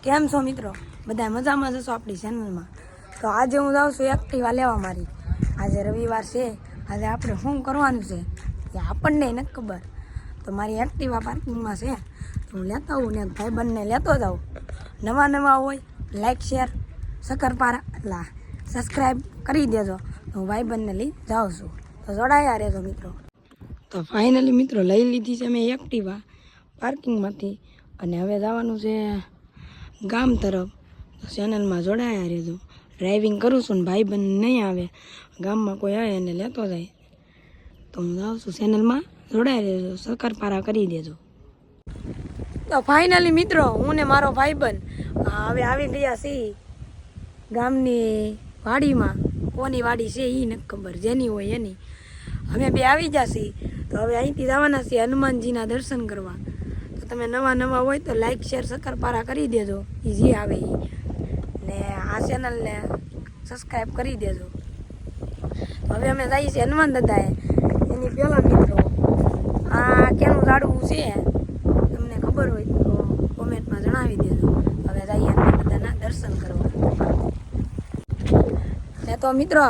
કેમ છો મિત્રો? બધા મજામાં જશો આપણી ચેનલમાં. તો આજે હું જાઉં છું એક્ટિવા લેવા મારી. આજે રવિવાર છે, આજે આપણે શું કરવાનું છે એ આપણને નથી ખબર. તો મારી એક્ટિવા પાર્કિંગમાં છે, તો હું લેતો આવું ને ભાઈબંધને લેતો જાઉં. નવા હોય લાઈક શેર શકરપારા સબસ્ક્રાઈબ કરી દેજો. હું ભાઈબંધને લઈ જાઉં છું, તો જોડાયા રહેજો મિત્રો. તો ફાઇનલી મિત્રો લઈ લીધી છે મેં એક્ટિવા પાર્કિંગમાંથી, અને હવે જવાનું છે ગામ તરફ. તો ચેનલમાં જોડાયા રહેજો. ડ્રાઇવિંગ કરું છું ને ભાઈબંધ નહીં આવે, ગામમાં કોઈ આવે એને લેતો જાય, તો હું જાઉં છું. ચેનલમાં જોડાઈ રહેજો, શકરપારા કરી દેજો. તો ફાઇનલી મિત્રો હું ને મારો ભાઈબંધ હવે આવી ગયા છીએ ગામની વાડીમાં. કોની વાડી છે એ નથી ખબર, જેની હોય એની. અમે બે આવી જશે. તો હવે અહીંથી જવાના છીએ હનુમાનજીના દર્શન કરવા. તો તમે નવા હોય તો લાઈક શેર શકરપારા કરી દેજો, એ જે આવે એ, ને આ ચેનલને સબસ્ક્રાઈબ કરી દેજો. તો હવે અમે જઈએ છીએ હનુમાન દાદાએ. એની પહેલાં મિત્રો આ કેનું ઝાડવું છે તમને ખબર હોય તો કોમેન્ટમાં જણાવી દેજો. હવે જઈએ હનુમાન દાદાના દર્શન કરવા. ને તો મિત્રો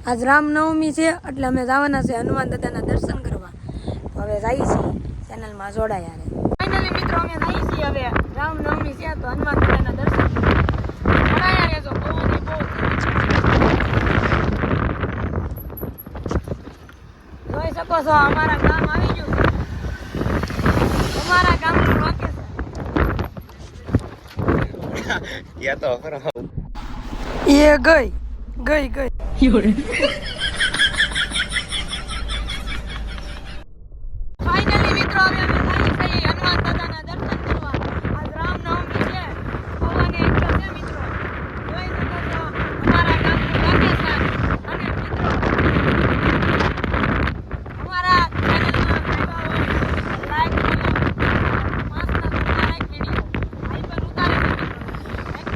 આજ રામનવમી છે, એટલે અમે જવાના છે હનુમાન દાદાના દર્શન કરવા. તો હવે જઈએ છીએ, ચેનલમાં જોડાયા રહે. ફાઇનલી મિત્રો અમે જઈએ છીએ હવે રામનવમી છે, તો હનુમાન દાદાના દર્શન જોડાયા રહેજો. બહુ જોઈ શકો છો અમારા ગામ આવી ગયું છે. અમારા ગામનું લોકેશન યા તો ખરો એ ગઈ ફાઇનલી મિત્રો હવે અમે જઈએ છીએ હનુમાન દાદાના દર્શન કરવા. આજ રામનવમી છે, ભગવાને એકલો છે મિત્રો. જોઈ શકો છો અમારા ગામનું લોકેશન. અને મિત્રો અમારા ચેનલમાં લાઈક કરો, 5 લાઈક વિડીયો ભાઈ પણ ઉતારે છે મિત્રો.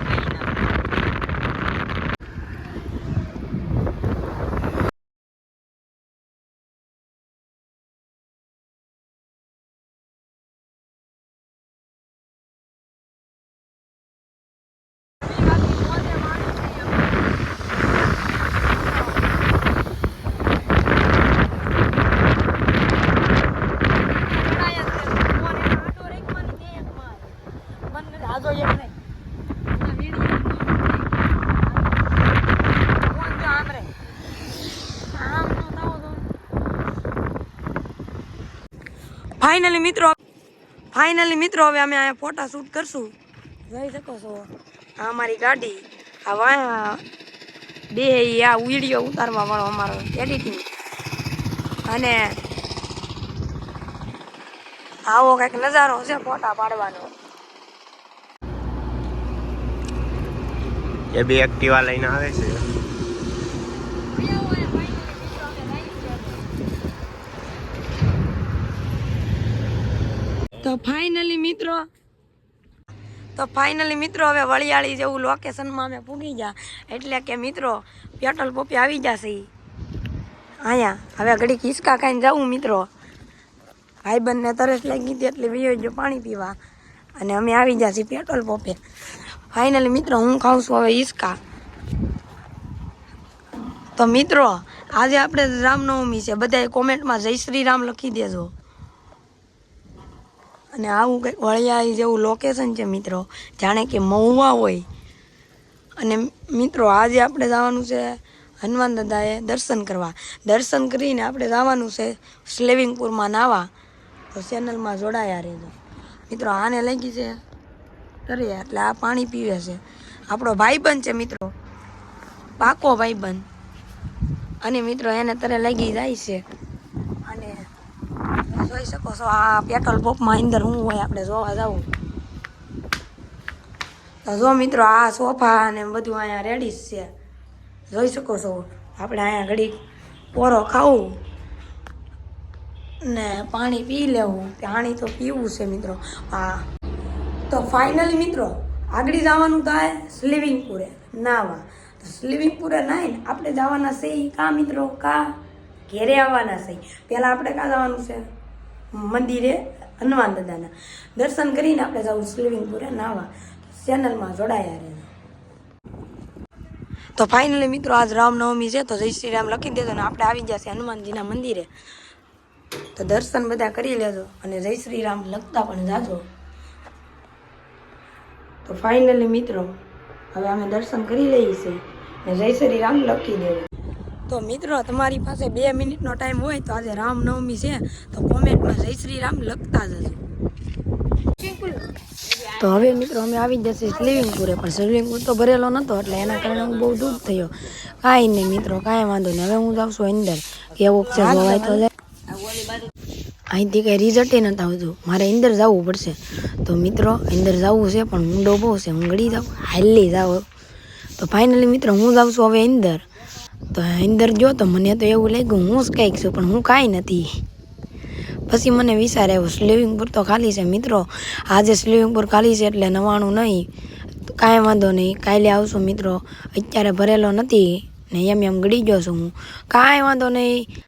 ફાઇનલી મિત્રો હવે અમે અહીંયા ફોટા શૂટ કરશું. જોઈ શકો છો આ અમારી ગાડી, આ વાયા બે આ વિડીયો ઉતારવા વાળો અમારો એડિટિંગ. અને આવો કંઈક નજારો છે ફોટા પાડવાનો. એ બે એક્ટિવા લઈને આવે છે. તો ફાઇનલી મિત્રો હવે વળિયાળી જેવું લોકેશનમાં અમે પૂગી ગયા. એટલે કે મિત્રો પેટ્રોલ પંપે આવી જશે અહીંયા. હવે ઘડીક હિંચકા ખાઈને જવું મિત્રો. ભાઈબંધને તરસ લાગી હતી એટલે વિયો જો પાણી પીવા, અને અમે આવી જશે પેટ્રોલ પંપે. ફાઇનલી મિત્રો હું ખાઉં છું હવે હિંચકા. તો મિત્રો આજે આપણે રામનવમી છે, બધાએ કોમેન્ટમાં જય શ્રી રામ લખી દેજો. અને આવું કંઈક વળિયાળી જેવું લોકેશન છે મિત્રો, જાણે કે મહુવા હોય. અને મિત્રો આજે આપણે જવાનું છે હનુમાન દાદાએ દર્શન કરવા. દર્શન કરીને આપણે જવાનું છે સ્વિમિંગ પૂલમાં નાહવા. તો ચેનલમાં જોડાયા રહેજો મિત્રો. આને લાગી છે તરે, એટલે આ પાણી પીવે છે. આપણો ભાઈબંધ છે મિત્રો, પાકો ભાઈબંધ. અને મિત્રો એને તરે લાગી જાય છે. અને જોઈ શકો છો આ પેટ્રોલ પંપમાં અંદર શું હોય આપણે જોવા જવું. તો જો મિત્રો આ સોફા અને બધું અહીંયા રેડી છે. જોઈ શકો છો આપણે અહીંયા ઘડીક પોરો ખાવું ને પાણી પી લેવું. પાણી તો પીવું છે મિત્રો. હા તો ફાઇનલી મિત્રો આગળ જવાનું થાય સ્વિમિંગ પૂલે નાહવા. તો સ્વિમિંગ પૂલે નાહીને આપણે જવાના છે કા મિત્રો, કા ઘેરે આવવાના છે. પહેલાં આપણે કાં જવાનું છે મંદિરે હનુમાન દાદાના દર્શન કરીને આપણે જવું સ્વિમિંગ પૂલે નાહવા. ચેનલમાં જોડાયા રહેજો. તો ફાઇનલી મિત્રો આજ રામનવમી છે તો જય શ્રી રામ લખી દેજો ને આપણે આવી ગયા છે હનુમાનજીના મંદિરે. તો દર્શન બધા કરી લેજો અને જય શ્રી રામ લખતા પણ જાજો. તો ફાઇનલી મિત્રો હવે અમે દર્શન કરી લઈએ છીએ ને જય શ્રી રામ લખી દેજો. તો મિત્રો તમારી પાસે 2 મિનિટનો ટાઈમ હોય તો આજે રામનવમી છે તો કોમેન્ટમાં જય શ્રી રામ લખતા જજો. તો હવે મિત્રો અમે આવી જશે સ્વિમિંગ પૂરે, પણ સ્વિમિંગ પૂલ તો ભરેલો નહોતો એટલે એના કારણે હું બહુ દૂર થયો. કાંઈ નહીં મિત્રો, કાંઈ વાંધો નહીં. હવે હું જાઉં છું અંદર કેવું છે જોવાય તો જાય. અહીંથી કંઈ રિઝલ્ટ નથી આવતું, મારે અંદર જવું પડશે. તો મિત્રો અંદર જવું છે પણ ઊંડો બહુ છે, હું ગળી જાઉં હાલી જાઉં. તો ફાઇનલી મિત્રો હું જાઉં છું હવે અંદર. તો અંદર જો તો મને તો એવું લાગ્યું હું જ કંઈક છું પણ હું કાંઈ નથી. પછી મને વિચાર આવ્યો સ્વિમિંગ પૂલ તો ખાલી છે મિત્રો, આજે સ્વિમિંગ પૂલ ખાલી છે એટલે નવાણું નહીં. કાંઈ વાંધો નહીં, કાલે આવશું મિત્રો, અત્યારે ભરેલો નથી ને એમ ગળી ગયો છું હું. કાંઈ વાંધો નહીં,